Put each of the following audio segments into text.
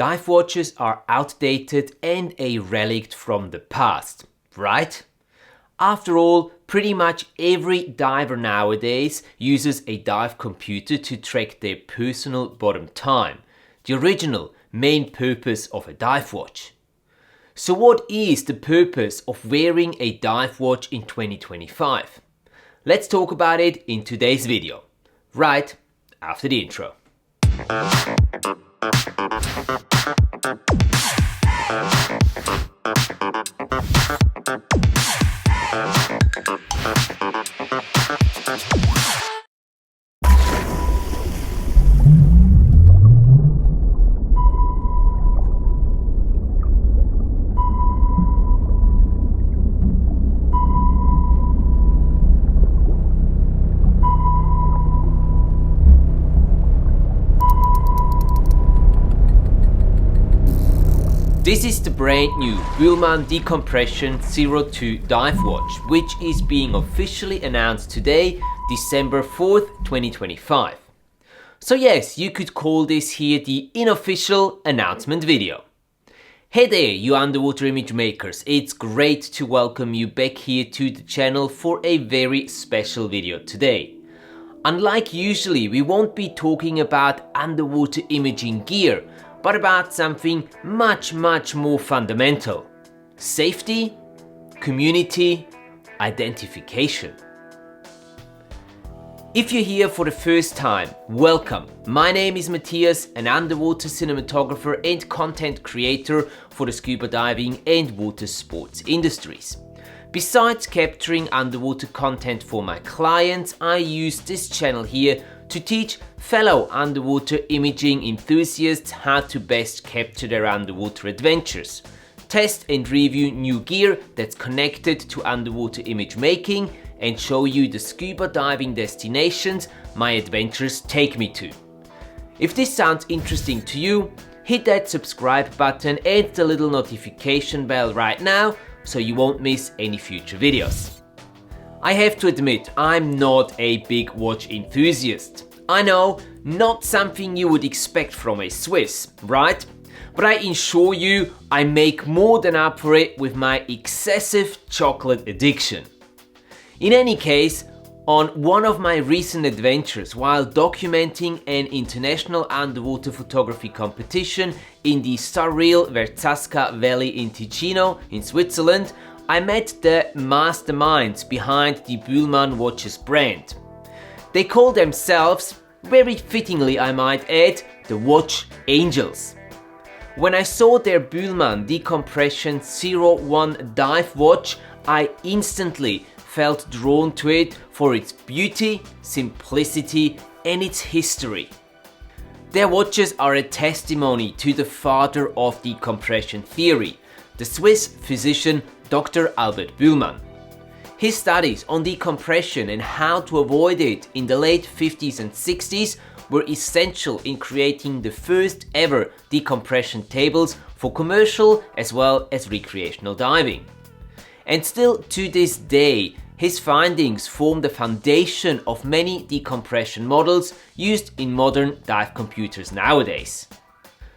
Dive watches are outdated and a relic from the past, right? After all, pretty much every diver nowadays uses a dive computer to track their personal bottom time, the original main purpose of a dive watch. So what is the purpose of wearing a dive watch in 2025? Let's talk about it in today's video, right after the intro. This is the brand new Bühlmann Decompression 02 dive watch, which is being officially announced today, December 4th, 2025. So yes, you could call this here the unofficial announcement video. Hey there, you underwater image makers, it's great to welcome you back here to the channel for a very special video today. Unlike usually, we won't be talking about underwater imaging gear, but about something much more fundamental. Safety, community, identification. If you're here for the first time, welcome. My name is Matthias, an underwater cinematographer and content creator for the scuba diving and water sports industries. Besides capturing underwater content for my clients, I use this channel here to teach fellow underwater imaging enthusiasts how to best capture their underwater adventures, test and review new gear that's connected to underwater image making, and show you the scuba diving destinations my adventures take me to. If this sounds interesting to you, hit that subscribe button and the little notification bell right now so you won't miss any future videos. I have to admit, I'm not a big watch enthusiast. I know, not something you would expect from a Swiss, right? But I assure you, I make more than up for it with my excessive chocolate addiction. In any case, on one of my recent adventures while documenting an international underwater photography competition in the surreal Verzasca Valley in Ticino in Switzerland, I met the masterminds behind the Bühlmann watches brand. They call themselves, very fittingly I might add, the Watch Angels. When I saw their Bühlmann Decompression 01 dive watch, I instantly felt drawn to it for its beauty, simplicity and its history. Their watches are a testimony to the father of decompression theory, the Swiss physician Dr. Albert Bühlmann. His studies on decompression and how to avoid it in the late 50s and 60s were essential in creating the first ever decompression tables for commercial as well as recreational diving. And still to this day, his findings form the foundation of many decompression models used in modern dive computers nowadays.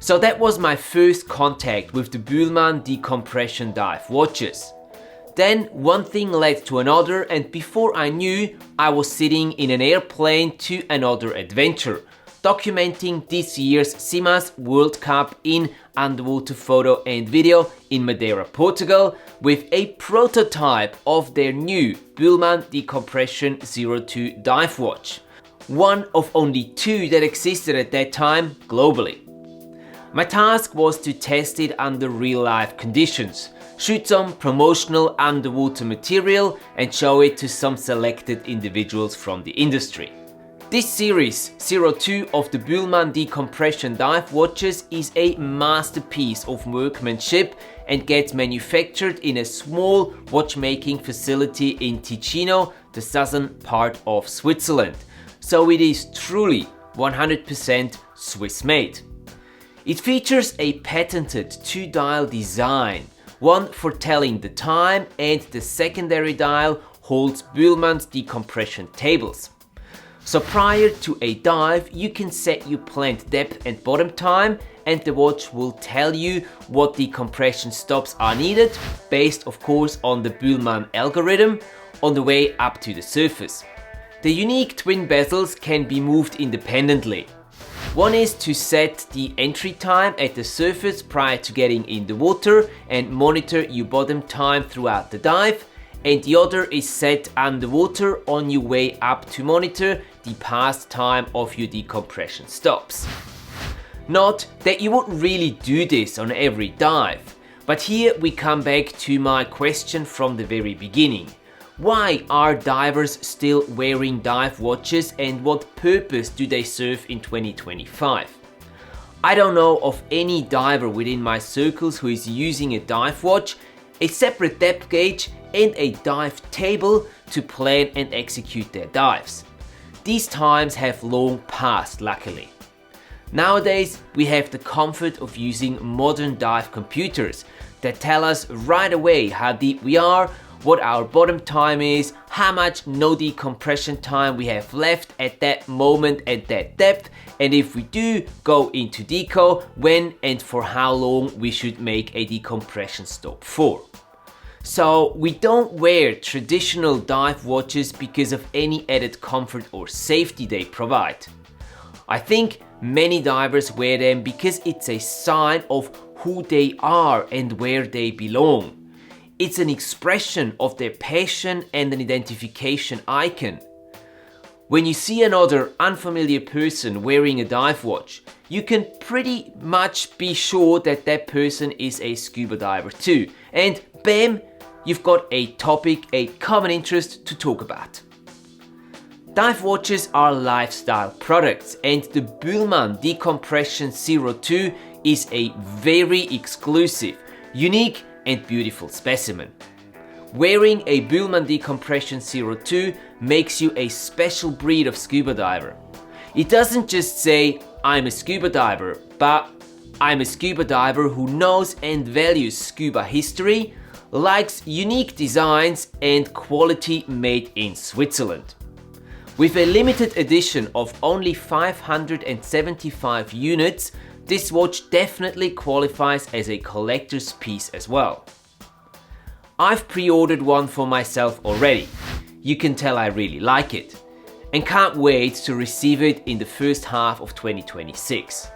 So that was my first contact with the Bühlmann Decompression dive watches. Then one thing led to another, and before I knew, I was sitting in an airplane to another adventure, documenting this year's CIMA's World Cup in underwater photo and video in Madeira, Portugal, with a prototype of their new Bühlmann Decompression 02 dive watch, one of only two that existed at that time globally. My task was to test it under real-life conditions, shoot some promotional underwater material and show it to some selected individuals from the industry. This series 02 of the Bühlmann Decompression dive watches is a masterpiece of workmanship and gets manufactured in a small watchmaking facility in Ticino, the southern part of Switzerland. So it is truly 100% Swiss made. It features a patented two-dial design, one for telling the time and the secondary dial holds Bühlmann's decompression tables. So prior to a dive, you can set your planned depth and bottom time and the watch will tell you what decompression stops are needed, based of course on the Bühlmann algorithm, on the way up to the surface. The unique twin bezels can be moved independently. One is to set the entry time at the surface prior to getting in the water and monitor your bottom time throughout the dive, and the other is set underwater on your way up to monitor the past time of your decompression stops. Not that you would really do this on every dive, but here we come back to my question from the very beginning. Why are divers still wearing dive watches and what purpose do they serve in 2025? I don't know of any diver within my circles who is using a dive watch, a separate depth gauge and a dive table to plan and execute their dives. These times have long passed, luckily. Nowadays we have the comfort of using modern dive computers that tell us right away how deep we are, what our bottom time is, how much no decompression time we have left at that moment at that depth, and if we do go into deco, when and for how long we should make a decompression stop for. So we don't wear traditional dive watches because of any added comfort or safety they provide. I think many divers wear them because it's a sign of who they are and where they belong. It's an expression of their passion and an identification icon. When you see another unfamiliar person wearing a dive watch, you can pretty much be sure that that person is a scuba diver too. And bam, you've got a topic, a common interest to talk about. Dive watches are lifestyle products and the Bühlmann Decompression 02 is a very exclusive, unique and beautiful specimen. Wearing a Bühlmann Decompression 02 makes you a special breed of scuba diver. It doesn't just say, I'm a scuba diver, but I'm a scuba diver who knows and values scuba history, likes unique designs and quality made in Switzerland. With a limited edition of only 575 units, this watch definitely qualifies as a collector's piece as well. I've pre-ordered one for myself already. You can tell I really like it and can't wait to receive it in the first half of 2026.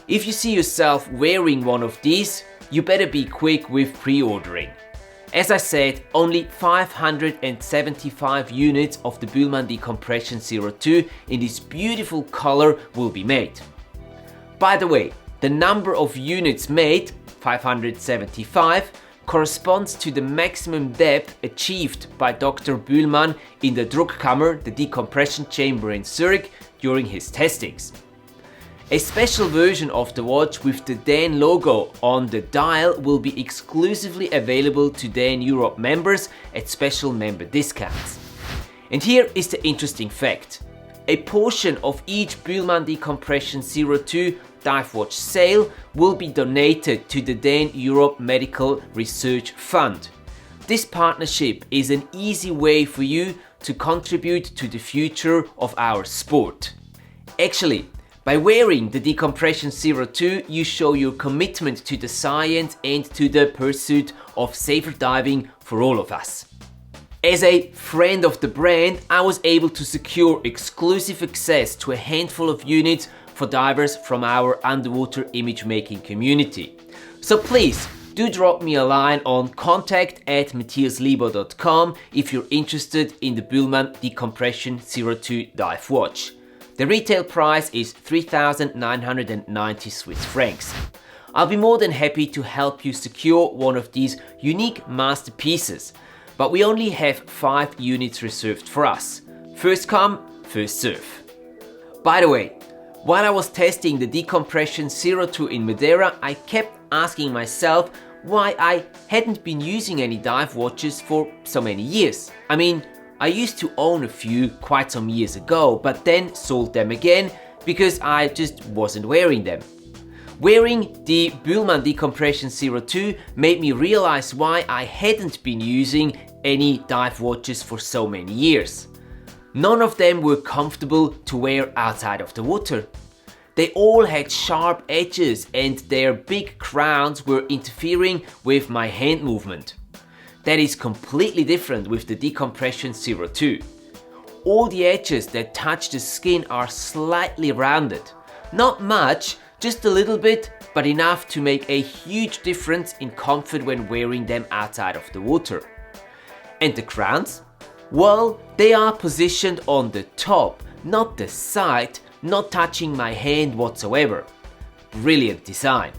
If you see yourself wearing one of these, you better be quick with pre-ordering. As I said, only 575 units of the Bühlmann Decompression 02 in this beautiful color will be made. By the way, the number of units made, 575, corresponds to the maximum depth achieved by Dr. Bühlmann in the Druckkammer, the decompression chamber in Zurich, during his testings. A special version of the watch with the DAN logo on the dial will be exclusively available to DAN Europe members at special member discounts. And here is the interesting fact. A portion of each Bühlmann Decompression 02 dive watch sale will be donated to the DAN Europe Medical Research Fund. This partnership is an easy way for you to contribute to the future of our sport. Actually, by wearing the Decompression 02, you show your commitment to the science and to the pursuit of safer diving for all of us. As a friend of the brand, I was able to secure exclusive access to a handful of units for divers from our underwater image making community. So please do drop me a line on contact@matthiaslebo.com if you're interested in the Bühlmann Decompression 02 dive watch. The retail price is 3,990 Swiss francs. I'll be more than happy to help you secure one of these unique masterpieces, but we only have 5 units reserved for us. First come, first serve. By the way, while I was testing the Decompression 02 in Madeira, I kept asking myself why I hadn't been using any dive watches for so many years. I mean, I used to own a few quite some years ago, but then sold them again because I just wasn't wearing them. Wearing the Bühlmann Decompression 02 made me realize why I hadn't been using any dive watches for so many years. None of them were comfortable to wear outside of the water. They all had sharp edges and their big crowns were interfering with my hand movement. That is completely different with the Decompression 02. All the edges that touch the skin are slightly rounded. Not much, just a little bit, but enough to make a huge difference in comfort when wearing them outside of the water. And the crowns? Well, they are positioned on the top, not the side, not touching my hand whatsoever. Brilliant design.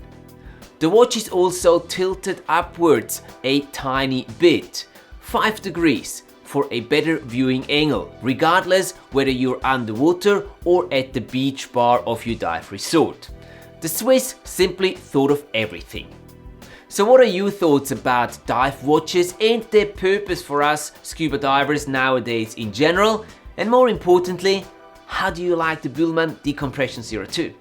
The watch is also tilted upwards a tiny bit, 5 degrees, for a better viewing angle, regardless whether you're underwater or at the beach bar of your dive resort. The Swiss simply thought of everything. So what are your thoughts about dive watches and their purpose for us scuba divers nowadays in general? And more importantly, how do you like the Bühlmann Decompression 02?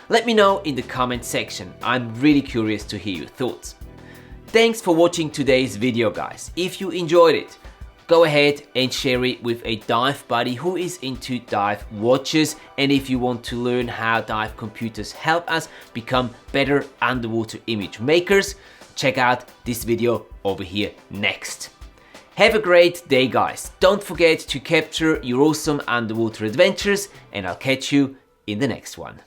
Let me know in the comment section. I'm really curious to hear your thoughts. Thanks for watching today's video, guys. If you enjoyed it, go ahead and share it with a dive buddy who is into dive watches. And if you want to learn how dive computers help us become better underwater image makers, check out this video over here next. Have a great day, guys. Don't forget to capture your awesome underwater adventures, and I'll catch you in the next one.